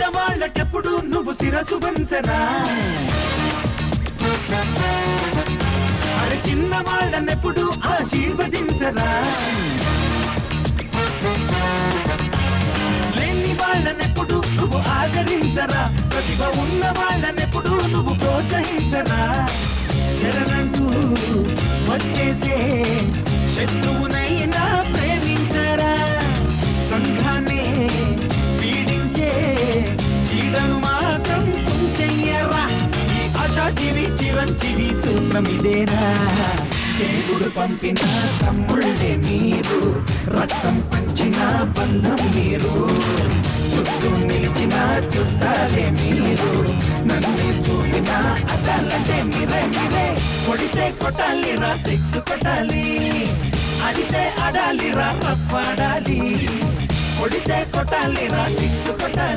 పెద్దవాళ్ళకెప్పుడు నువ్వు శిరసు వంచరా, అరే చిన్న వాళ్ళనెప్పుడు ఆశీర్వదించరా, లేని వాళ్ళనెప్పుడు నువ్వు ఆదరించరా, ప్రతిభ ఉన్న వాళ్ళనెప్పుడు నువ్వు ప్రోత్సహించరా. శరణంటూ వచ్చేసే శత్రువునైనా ప్రేమించరా, సంఘాన్ని పీడించే చీడను మాత్రం తుంచెయ్యరా. ఈ ఆశాజీవి చిరంజీవి సూత్రమిదేరా, దేవుడు పంపిన తమ్ముళ్ళే మీరు, రక్తం పంచిన బంధం మీరు, చుట్టూ నిలిచిన చుట్టాలే మీరు, నన్ను చూపిన అదాలంటే మీరే మీరే. కొడితే కొట్టాలిరా సిక్స్ కొట్టాలి, అడితే ఆడాలిరా రఫ్ ఆడాలి, కొడితే కొట్టాలిరా సిక్స్ కొట్టాలి.